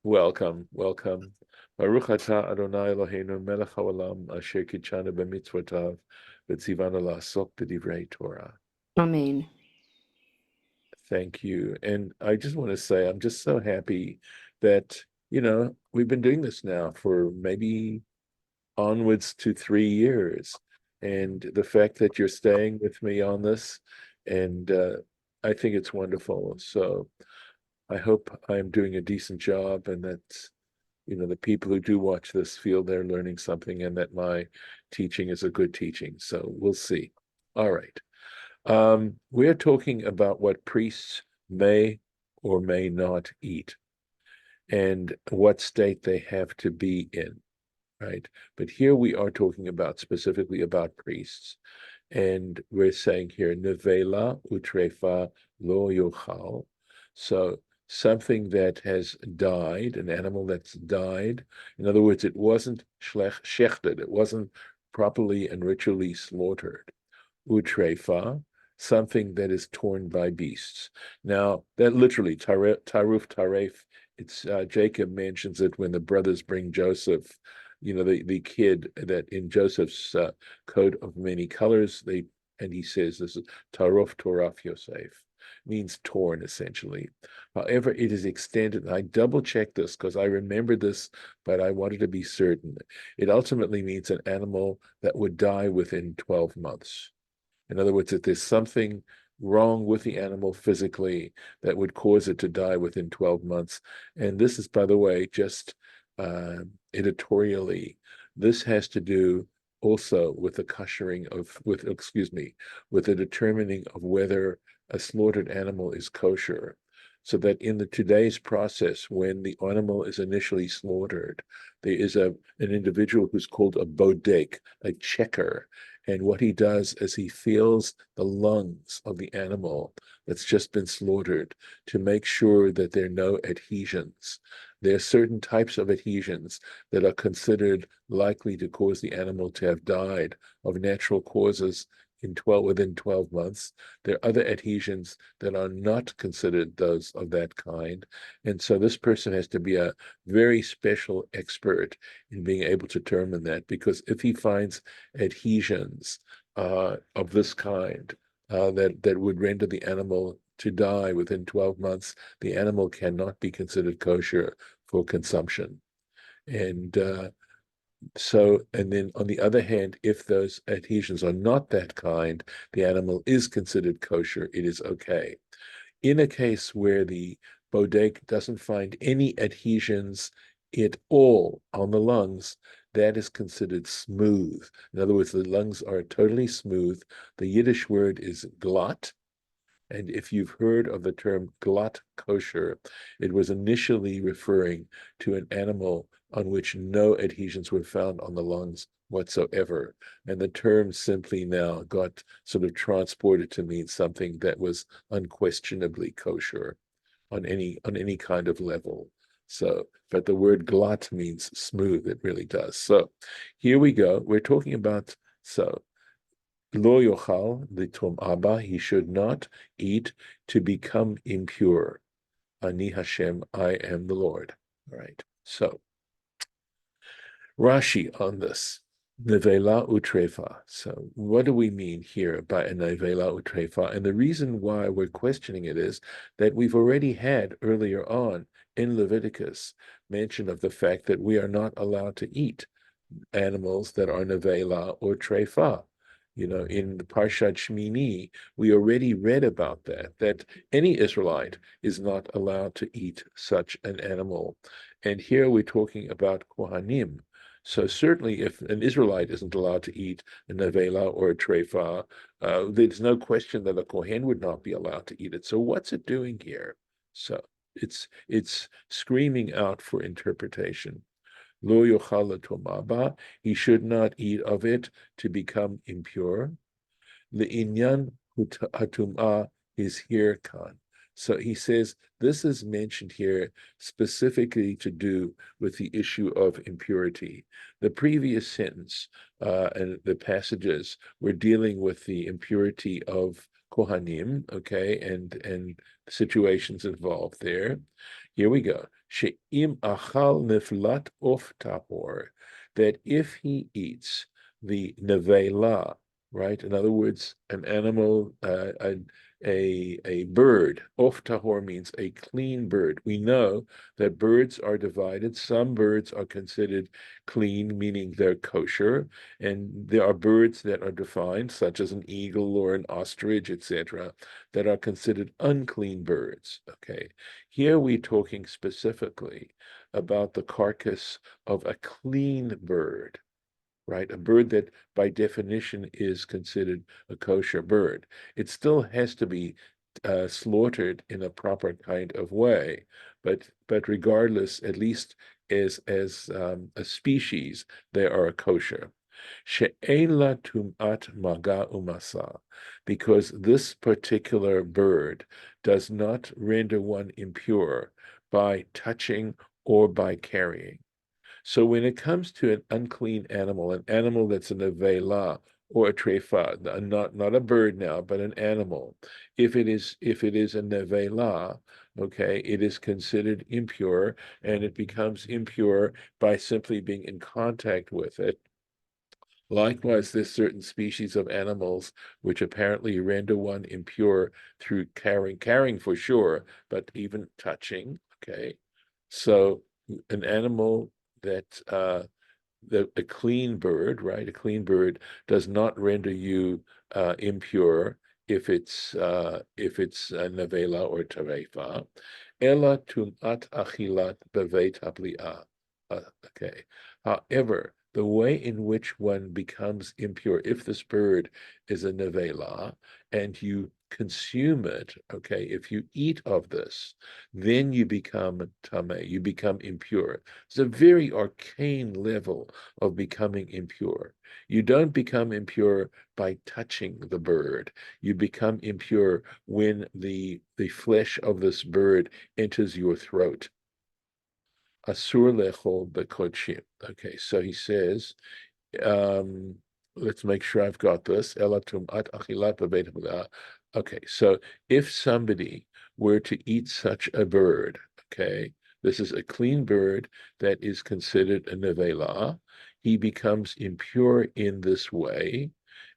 Welcome, welcome. Baruch atah Adonai Eloheinu melech haolam asher kitshanu b'mitzvotav v'tzivanu la'asok b'divrei Torah. Amen. Thank you. And I just want to say, I'm just so happy that, we've been doing this now for maybe onwards to 3 years. And the fact that you're staying with me on this, and I think it's wonderful. So I hope I'm doing a decent job and that the people who do watch this feel they're learning something and that my teaching is a good teaching. So we'll see. All right. We're talking about what priests may or may not eat and what state they have to be in, right? But here we are talking about specifically about priests. And we're saying here, nevela utrefa lo yochal. So something that has died, an animal that's died. In other words, it wasn't shechted, it wasn't properly and ritually slaughtered. Utrefa, something that is torn by beasts. Now, that literally, taref, it's Jacob mentions it when the brothers bring Joseph, the kid that in Joseph's coat of many colors, and he says this is Tarof Toraf Yosef, means torn essentially. However, it is extended, and I double checked this because I remember this, but I wanted to be certain. It ultimately means an animal that would die within 12 months. In other words, if there's something wrong with the animal physically that would cause it to die within 12 months. And this is, by the way, just editorially, this has to do also with the with the determining of whether a slaughtered animal is kosher. So that in today's process, when the animal is initially slaughtered, there is an individual who's called a bodek, a checker, and what he does is he feels the lungs of the animal that's just been slaughtered to make sure that there are no adhesions. There are certain types of adhesions that are considered likely to cause the animal to have died of natural causes within 12 months. There are other adhesions that are not considered those of that kind. And so this person has to be a very special expert in being able to determine that, because if he finds adhesions of this kind that would render the animal to die within 12 months, the animal cannot be considered kosher for consumption. And and then on the other hand, if those adhesions are not that kind, the animal is considered kosher, it is okay. In a case where the bodek doesn't find any adhesions at all on the lungs, that is considered smooth. In other words, the lungs are totally smooth. The Yiddish word is glatt. And if you've heard of the term glatt kosher, it was initially referring to an animal on which no adhesions were found on the lungs whatsoever. And the term simply now got sort of transported to mean something that was unquestionably kosher on any kind of level. So, but the word glatt means smooth, it really does. So here we go. We're talking about Lo yochal, the Trumah, he should not eat to become impure. Ani Hashem, I am the Lord. All right. So Rashi on this. Nevela utrefa. So what do we mean here by a nevela utrefa? And the reason why we're questioning it is that we've already had earlier on in Leviticus mention of the fact that we are not allowed to eat animals that are nevela or trefa. In the Parsha Shmini, we already read about that any Israelite is not allowed to eat such an animal. And here we're talking about Kohanim. So certainly if an Israelite isn't allowed to eat a nevela or a trefa, there's no question that a Kohen would not be allowed to eat it. So what's it doing here? So it's screaming out for interpretation. Lo yochal tomaba, he should not eat of it to become impure. Le'inyan hatumah is here kan. So he says this is mentioned here specifically to do with the issue of impurity. The previous sentence and the passages were dealing with the impurity of Kohanim, okay, and situations involved there. Here we go. she'im achal neflat of tahor, that if he eats the nevela, right? In other words, an animal, a bird. Of tahor means a clean bird. We know that birds are divided. Some birds are considered clean, meaning they're kosher, and there are birds that are defined, such as an eagle or an ostrich, etc., that are considered unclean birds. Okay, here we're talking specifically about the carcass of a clean bird, right? A bird that by definition is considered a kosher bird. It still has to be slaughtered in a proper kind of way, but regardless, at least as a species, they are kosher. She'ein la tum'at maga umasa, because this particular bird does not render one impure by touching or by carrying. So when it comes to an unclean animal, an animal that's an avela or a trefa, not a bird now, but an animal, if it is a nevela, okay, it is considered impure, and it becomes impure by simply being in contact with it. Likewise, there's certain species of animals which apparently render one impure through carrying for sure, but even touching, okay? So an animal that a clean bird, right? A clean bird does not render you impure if it's a nevela or tarefa. Ela tumat achilat bevet habli'ah. Okay. However, the way in which one becomes impure, if this bird is a nevela and you consume it, okay, if you eat of this, then you become tameh, you become impure. It's a very arcane level of becoming impure. You don't become impure by touching the bird. You become impure when the flesh of this bird enters your throat. Asur lechol bekodshim. Okay, so he says, um, let's make sure I've got this. Okay, so if somebody were to eat such a bird, okay, this is a clean bird that is considered a nevela, he becomes impure in this way,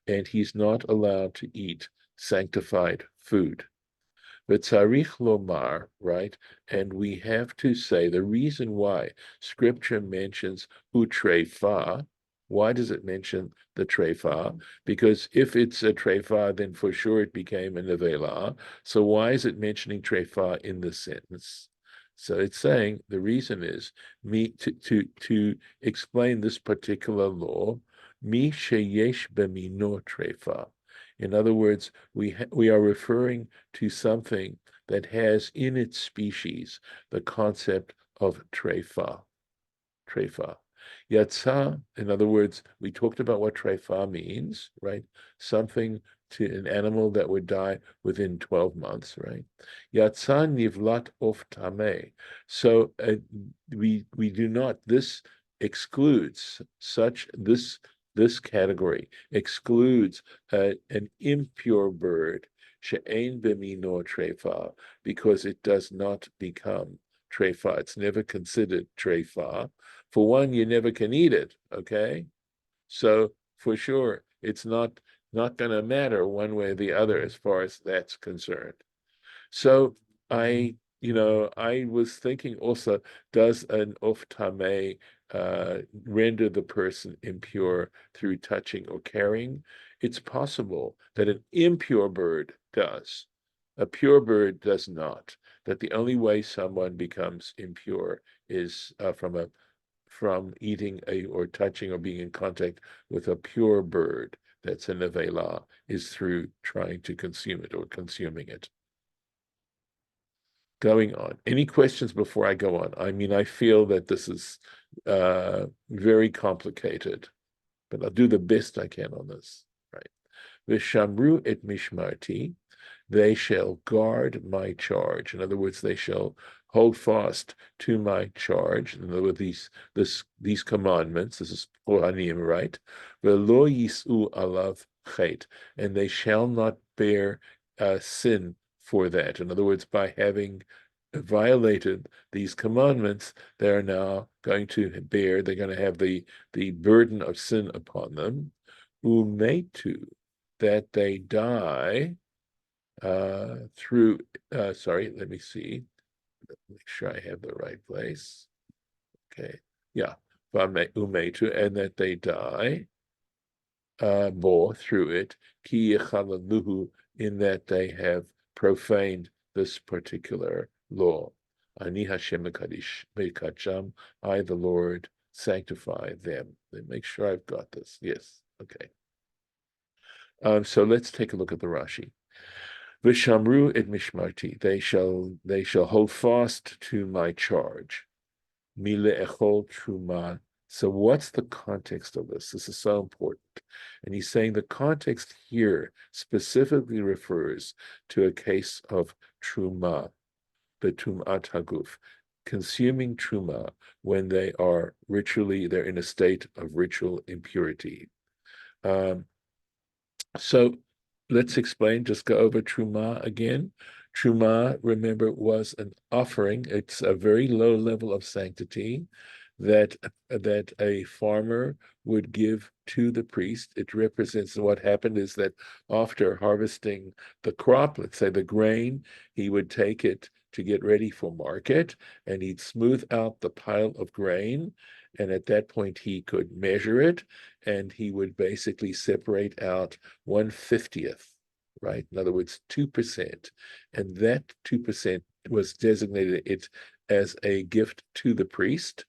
and he's not allowed to eat sanctified food. V'tzarich lomar, right? And we have to say the reason why Scripture mentions utrefa. Why does it mention the trefa? Because if it's a trefa, then for sure it became a nevela. So why is it mentioning trefa in this sentence? So it's saying the reason is me to explain this particular law. Mi sheyesh b'mino trefa. In other words, we are referring to something that has in its species the concept of trefa. Trefa. Yatsa, in other words, we talked about what trefa means, right? Something to an animal that would die within 12 months, right? Yatsa nivlat of tameh. So we do not, this excludes this category excludes an impure bird, she'ein b'mino trefa, because it does not become trefa. It's never considered trefa. For one, you never can eat it, okay? So for sure, it's not going to matter one way or the other as far as that's concerned. So I was thinking also, does an oftame render the person impure through touching or carrying? It's possible that an impure bird does. A pure bird does not. That the only way someone becomes impure is from eating or touching or being in contact with a pure bird that's a nevela is through trying to consume it or consuming it. Going on. Any questions before I go on? I mean, I feel that this is very complicated, but I'll do the best I can on this. Right. Vishamru et mishmarti, they shall guard my charge. In other words, they shall hold fast to my charge. In other words, these commandments. This is Kohanim, right? Velo yisu alav chet, and they shall not bear sin for that. In other words, by having violated these commandments, they are now going to bear, they're going to have the burden of sin upon them. Umetu, that they die through, sorry, let me see, make sure I have the right place. Okay, yeah, umetu, and that they die, bore through it, ki yechalaluhu, in that they have profaned this particular law. Ani Hashem mekadsham, I the Lord sanctify them. Make sure I've got this. Yes, okay. So let's take a look at the Rashi. Vishamru et mishmarti, they shall hold fast to my charge. Mile echol truma. So what's the context of this? This is so important. And he's saying the context here specifically refers to a case of truma, betumat haguf, consuming truma when they're in a state of ritual impurity. So let's explain, just go over Trumah again. Trumah, remember, was an offering. It's a very low level of sanctity that a farmer would give to the priest. It represents, what happened is that after harvesting the crop, let's say the grain, he would take it to get ready for market, and he'd smooth out the pile of grain, and at that point he could measure it, and he would basically separate out 1/50th, right? In other words, 2%. And that 2% was designated it as a gift to the priest,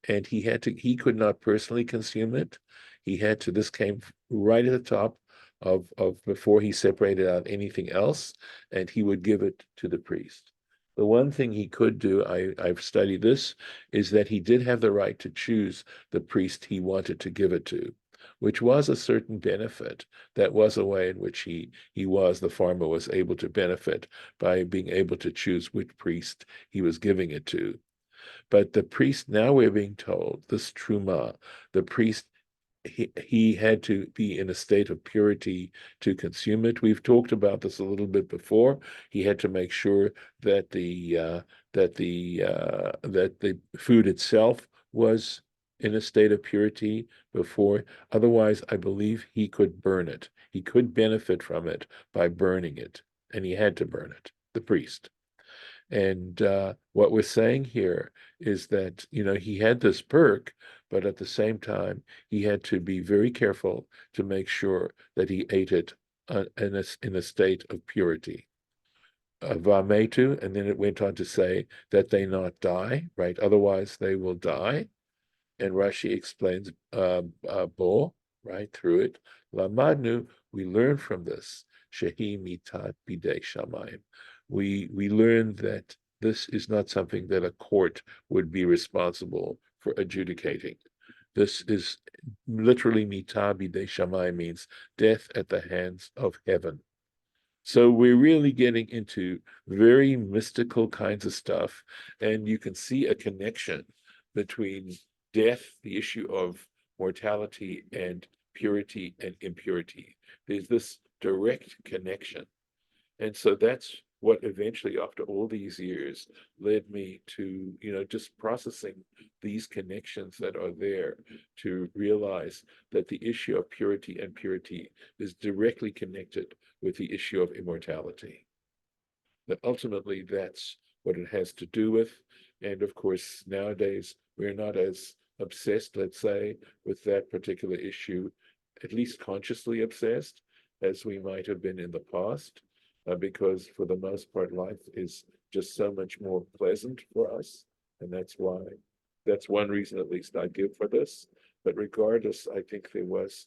and he could not personally consume it. This came right at the top of before he separated out anything else, and he would give it to the priest. The one thing he could do, I've studied this, is that he did have the right to choose the priest he wanted to give it to, which was a certain benefit. That was a way in which the farmer was able to benefit by being able to choose which priest he was giving it to. But the priest, now we're being told, this truma, the priest, he had to be in a state of purity to consume it. We've talked about this a little bit before. He had to make sure that the food itself was in a state of purity before. Otherwise, I believe he could burn it. He could benefit from it by burning it, and he had to burn it, the priest. And what we're saying here is that, he had this perk, but at the same time, he had to be very careful to make sure that he ate it in a state of purity. Vametu, and then it went on to say that they not die, right? Otherwise, they will die. And Rashi explains bo, right, through it. Lamadnu, we learn from this, shehi mitat bidei shamayim. We learn that this is not something that a court would be responsible for adjudicating. This is literally mitah bidei shamayim, means death at the hands of heaven. So we're really getting into very mystical kinds of stuff, and you can see a connection between death, the issue of mortality, and purity and impurity. There's this direct connection. And so that's what eventually, after all these years, led me to, just processing these connections that are there, to realize that the issue of purity and purity is directly connected with the issue of immortality. That ultimately that's what it has to do with. And of course, nowadays, we're not as obsessed, let's say, with that particular issue, at least consciously obsessed, as we might have been in the past. Because for the most part, life is just so much more pleasant for us. And that's one reason at least I give for this. But regardless, I think there was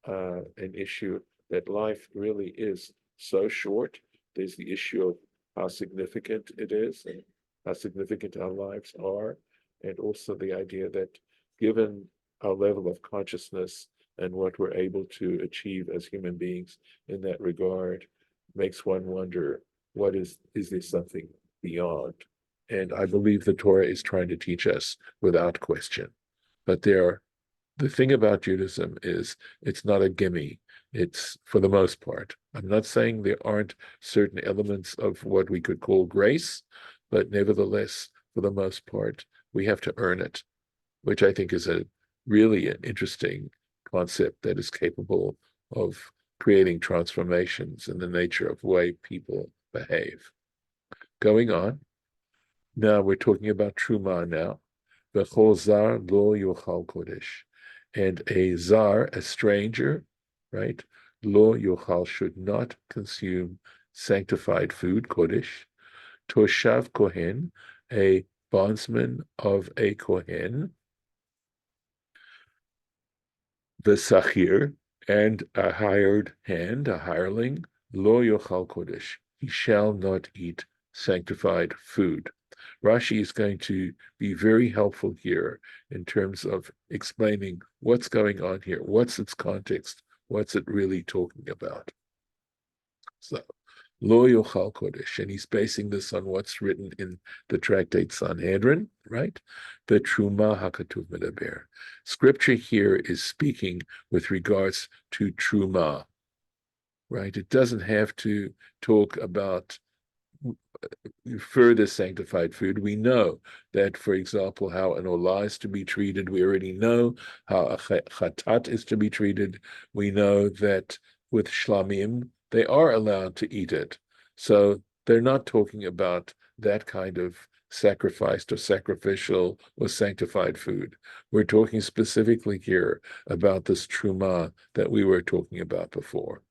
an issue that life really is so short. There's the issue of how significant it is and how significant our lives are. And also the idea that given our level of consciousness and what we're able to achieve as human beings in that regard, makes one wonder, is there something beyond? And I believe the Torah is trying to teach us without question. But the thing about Judaism is it's not a gimme. It's, for the most part. I'm not saying there aren't certain elements of what we could call grace, but nevertheless, for the most part, we have to earn it, which I think is really an interesting concept that is capable of creating transformations in the nature of the way people behave. Going on, now we're talking about Trumah now. V'chol zar lo yochal kodesh. And a zar, a stranger, right? Lo yochal, should not consume sanctified food, kodesh. Toshav kohen, a bondsman of a kohen. V'sachir, and a hired hand, a hireling. Lo yochal kodesh. He shall not eat sanctified food. Rashi is going to be very helpful here in terms of explaining what's going on here, what's its context, what's it really talking about. So, Lo Yochal Kodesh, and he's basing this on what's written in the tractate Sanhedrin, right? The Trumah HaKatuv Medaber. Scripture here is speaking with regards to Trumah, right? It doesn't have to talk about further sanctified food. We know that, for example, how an olah is to be treated. We already know how a chatat is to be treated. We know that with shlamim, they are allowed to eat it. So they're not talking about that kind of sacrificed or sacrificial or sanctified food. We're talking specifically here about this truma that we were talking about before.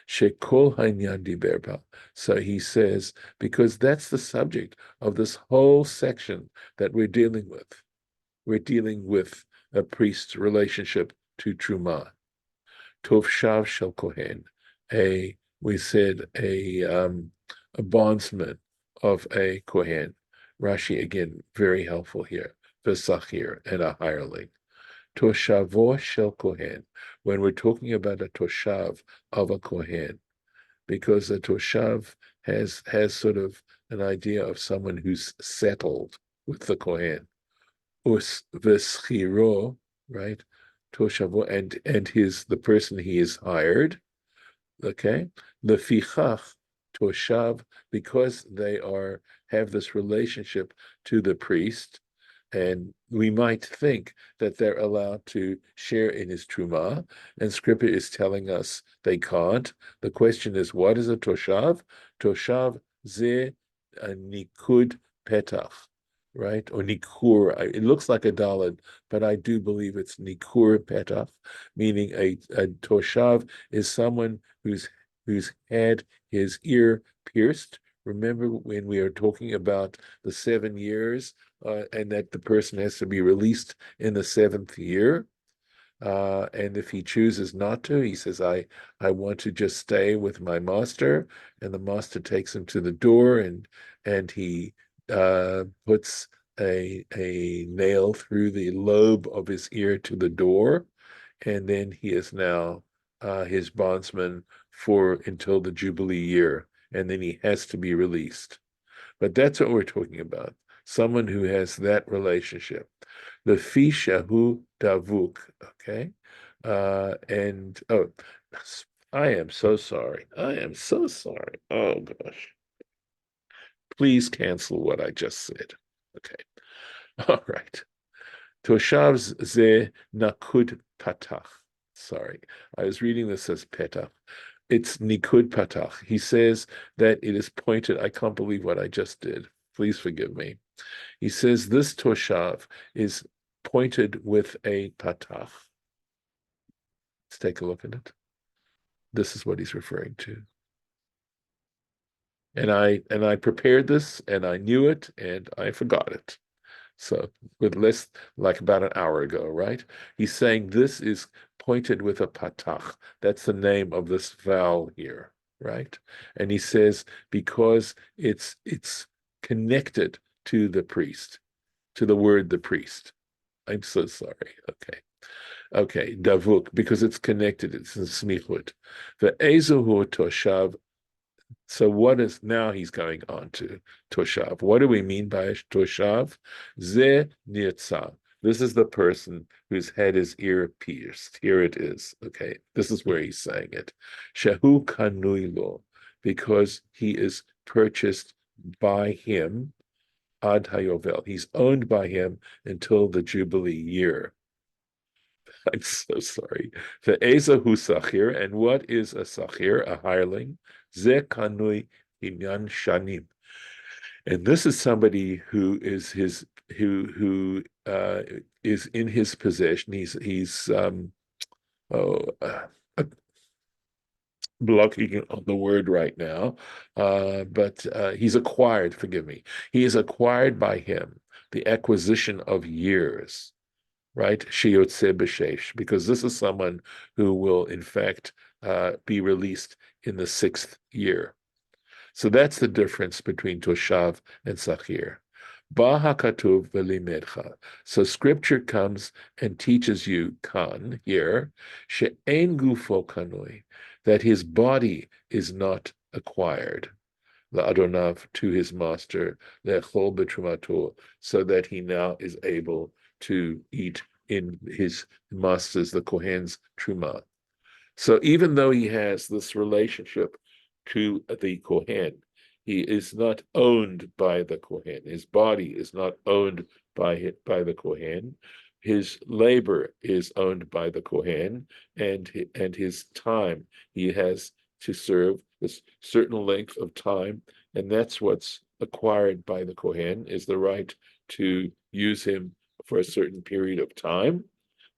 Shekol Hanyan Diberba. So he says, because that's the subject of this whole section that we're dealing with. We're dealing with a priest's relationship to Trumah. Tov Shav Shel Kohen, we said a bondsman of a Kohen. Rashi, again, very helpful here. V'sachir, and a hireling. Toshavo shel Kohen, when we're talking about a toshav of a Kohen, because a toshav has sort of an idea of someone who's settled with the Kohen. Us v'schiro, right? Toshavo, and the person he is hired, okay? Lefichach toshav, because they have this relationship to the priest. And we might think that they're allowed to share in his truma, and Scripture is telling us they can't. The question is, what is a toshav? Toshav ze nikud petach, right? Or nikur. It looks like a daled, but I do believe it's nikur petach, meaning a toshav is someone who's had his ear pierced. Remember when we are talking about the 7 years and that the person has to be released in the 7th year? And if he chooses not to, he says, I want to just stay with my master. And the master takes him to the door and he puts a nail through the lobe of his ear to the door. And then he is now his bondsman until the Jubilee year. And then he has to be released. But that's what we're talking about. Someone who has that relationship. The Fishahu Davuk, okay? I am so sorry. I am so sorry. Oh gosh. Please cancel what I just said. Okay. All right. Toshav ze nakud patach. Sorry. I was reading this as petach. It's nikud patach. He says that it is pointed. I can't believe what I just did. Please forgive me. He says this toshav is pointed with a patach. Let's take a look at it. This is what he's referring to. And I prepared this and I knew it and I forgot it. So with less, like about an hour ago, right? He's saying this is pointed with a patach. That's the name of this vowel here, right? And he says because it's connected to the priest, to the word the priest. I'm so sorry. Okay, davuk, because it's connected, it's in smichut. The ezuhu toshav. So what is, now he's going on to toshav. What do we mean by toshav? Ze nirtza. This is the person who's had his ear pierced. Here it is. Okay, this is where he's saying it. Shehu kanui lo, because he is purchased by him. ad hayovel. He's owned by him until the Jubilee year. I'm so sorry. Ve'eza hu sachir, and what is a sachir, a hireling? Ze kanui inyan shanim. And this is somebody who is his who is in his possession. He's oh, blocking on the word right now, but he's acquired. Forgive me. He is acquired by him the acquisition of years, right? Shiyotze b'sheish, because this is someone who will in fact be released in the 6th year. So that's the difference between Toshav and Sachir. Ba hakatuv v'limedcha. So scripture comes and teaches you, kan, here, she'en gufo kanoi, that his body is not acquired, la'adonav, to his master, le'chol b'trumato, so that he now is able to eat in his master's, the Kohen's, truma. So even though he has this relationship to the Kohen, he is not owned by the Kohen. His body is not owned by the Kohen. His labor is owned by the Kohen, and his time, he has to serve this certain length of time, and that's what's acquired by the Kohen, is the right to use him for a certain period of time,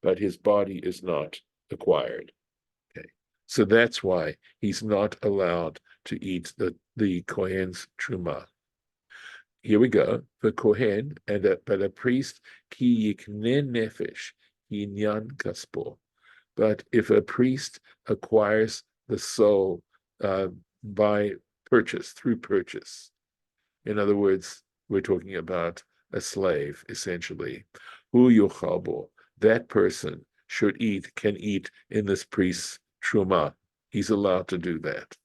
but his body is not acquired. Okay, so that's why he's not allowed to eat the Kohen's truma. Here we go. The Kohen but a priest ki yikne nefesh inyan kaspo. But if a priest acquires the soul by purchase, through purchase, in other words, we're talking about a slave, essentially, hu yochalbo, that person can eat in this priest's truma. He's allowed to do that.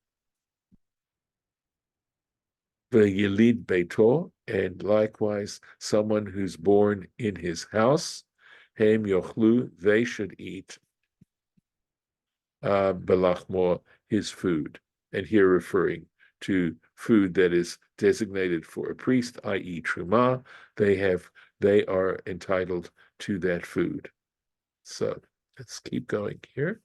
The Yelid Beito, and likewise someone who's born in his house, Hem Yochlu, they should eat Belachmo, his food. And here referring to food that is designated for a priest, i.e. Trumah, they are entitled to that food. So let's keep going here.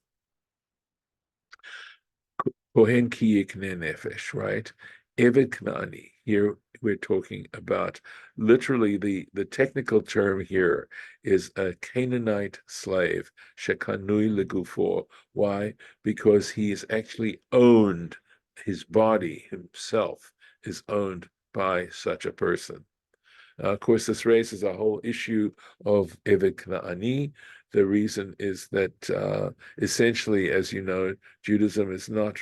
Kohen ki yikne nefesh, right? Eved Knani. Here we're talking about literally the technical term here is a Canaanite slave, shekanui legufo. Why? Because he is actually owned, his body himself is owned by such a person. Of course, this raises a whole issue of Eved Kna'ani. The reason is that essentially, as you know, Judaism is not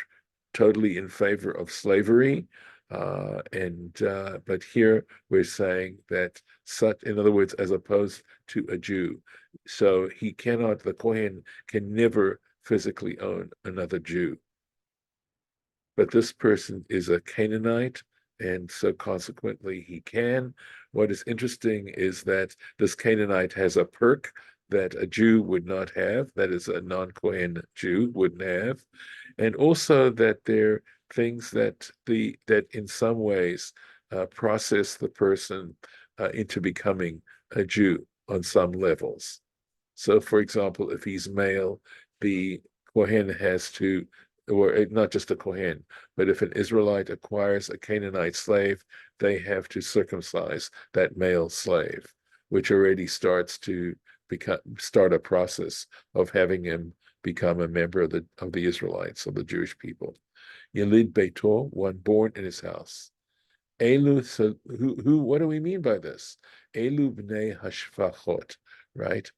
totally in favor of slavery. But here we're saying that such, in other words, as opposed to a Jew. So the Kohen can never physically own another Jew. But this person is a Canaanite, and so consequently he can. What is interesting is that this Canaanite has a perk that a Jew would not have, that is, a non-Kohen Jew wouldn't have, and also that there are things that in some ways process the person into becoming a Jew on some levels. So, for example, if he's male, the Kohen has to, or not just a Kohen, but if an Israelite acquires a Canaanite slave, they have to circumcise that male slave, which already starts a process of having him become a member of the Israelites, of the Jewish people. Yelid Beito, one born in his house. Elu, so what do we mean by this? Elu b'nei hashfachot, right?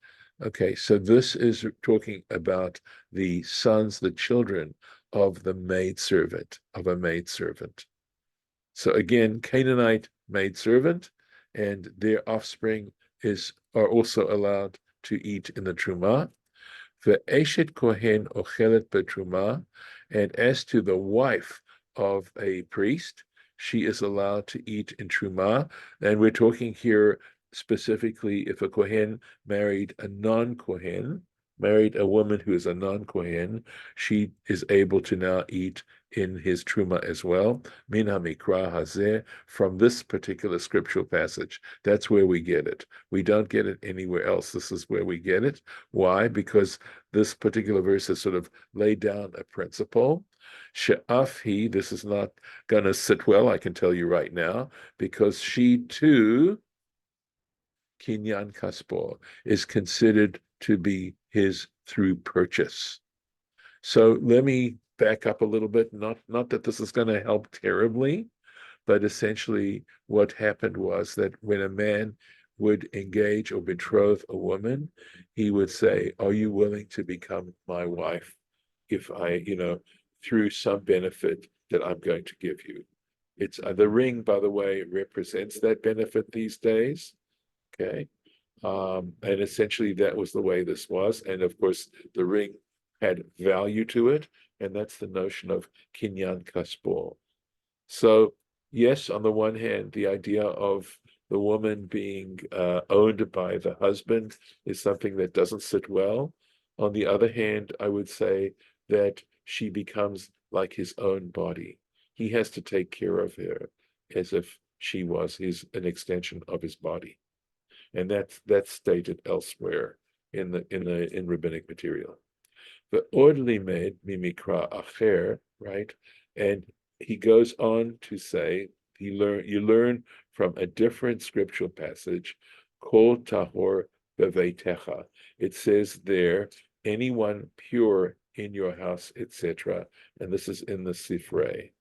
Okay, so this is talking about the sons, the children of a maidservant. So again, Canaanite maidservant, and their offspring are also allowed to eat in the Trumah. Ve'eshet kohen ochelet betrumah, and as to the wife of a priest, she is allowed to eat in Trumah. And we're talking here specifically if a Kohen married a non-Kohen, married a woman who is a non-Kohen, she is able to now eat in his Trumah as well. Min HaMikra Hazeh, from this particular scriptural passage. That's where we get it. We don't get it anywhere else. This is where we get it. Why? Because this particular verse has sort of laid down a principle. She'af he, this is not going to sit well, I can tell you right now, because she too, Kinyan Kaspo, is considered to be his through purchase. So let me back up a little bit. Not that this is going to help terribly, but essentially what happened was that when a man would engage or betroth a woman, he would say, "Are you willing to become my wife if through some benefit that I'm going to give you?" It's the ring, by the way, represents that benefit these days. Okay. And essentially that was the way this was. And of course, the ring had value to it. And that's the notion of kinyan kaspo. So, yes, on the one hand, the idea of the woman being owned by the husband is something that doesn't sit well. On the other hand, I would say that she becomes like his own body. He has to take care of her as if she was an extension of his body. And that's stated elsewhere in rabbinic material. The orderly made mimikra acher, right? And he goes on to say, you learn from a different scriptural passage, kol tahor beveitecha. It says there, anyone pure in your house, etc. And this is in the Sifrei.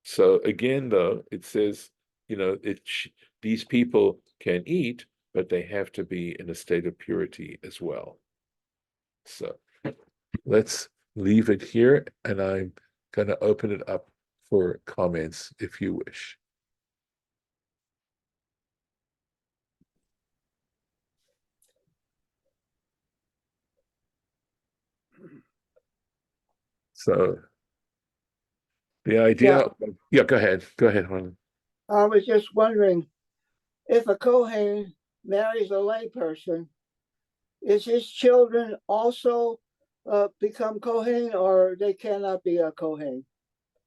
So again, though, it says, these people can eat, but they have to be in a state of purity as well. So let's leave it here, and I'm going to open it up for comments if you wish. So the idea, Yeah, yeah, go ahead, Harlan. I was just wondering if a Kohen marries a layperson, is his children also become Kohen, or they cannot be a Kohen?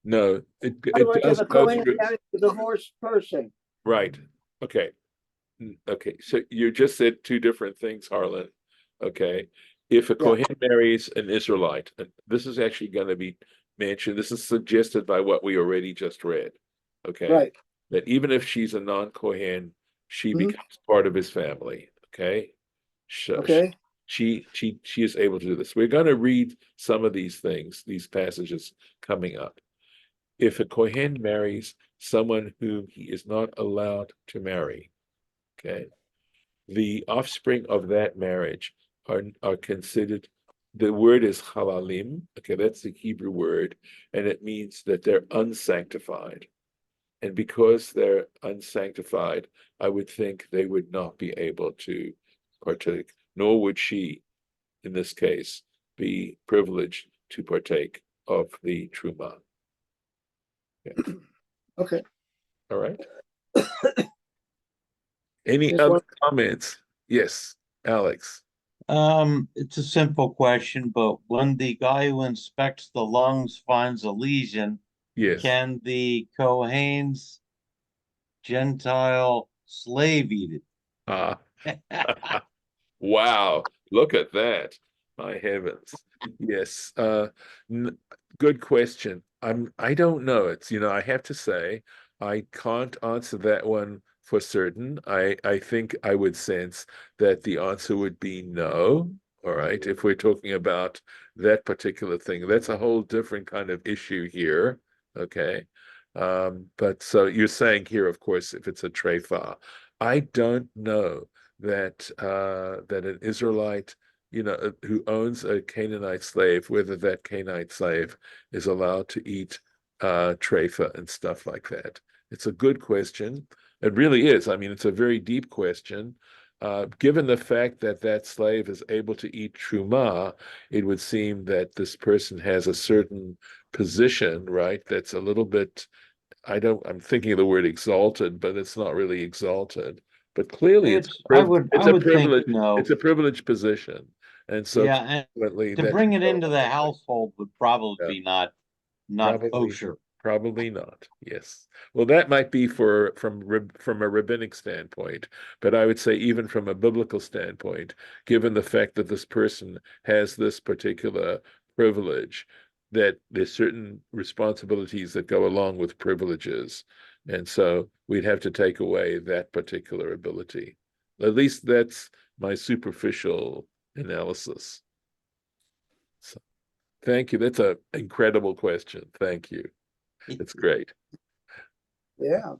No, In other it words, if does a go Kohen through, marries a divorced person, right. Okay. Okay, so you just said two different things, Harlan. Okay, if a yeah, Kohen marries an Israelite, and this is actually going to be mentioned, this is suggested by what we already just read. Okay, right. that even if she's a non-Kohen, she Mhm. becomes part of his family. Okay, so Okay, she is able to do this. We're going to read some of these things, these passages coming up. If a Kohen marries someone whom he is not allowed to marry, okay, the offspring of that marriage are considered, the word is halalim, okay, that's the Hebrew word, and it means that they're unsanctified. And because they're unsanctified, I would think they would not be able to partake, nor would she, in this case, be privileged to partake of the Trumah. Okay. okay. All right. Any Just other one. comments? Yes, Alex. It's a simple question, but when the guy who inspects the lungs finds a lesion, Yes. can the Kohen's Gentile slave eat Ah. it? Wow, look at that. My heavens. Yes. Good question. I don't know. I have to say, I can't answer that one for certain. I think I would sense that the answer would be no. All right. If we're talking about that particular thing, that's a whole different kind of issue here. Okay. But so you're saying here, of course, if it's a treifa, I don't know that an Israelite, who owns a Canaanite slave, whether that Canaanite slave is allowed to eat treifa and stuff like that. It's a good question. It really is. I mean, it's a very deep question. Given the fact that that slave is able to eat truma, it would seem that this person has a certain position, right? That's a little bit, I'm thinking of the word exalted, but it's not really exalted. But clearly, I it's would a think privilege. It's no. a privileged position. And so Yeah, and consequently, to that bring should it go into along the with it. household would probably Yeah. be not Probably, kosher. probably not. Yes. Well, that might be from a rabbinic standpoint, but I would say even from a biblical standpoint, given the fact that this person has this particular privilege, that there's certain responsibilities that go along with privileges, and so we'd have to take away that particular ability. At least that's my superficial analysis. So, thank you. That's an incredible question. Thank you. It's great. Yeah.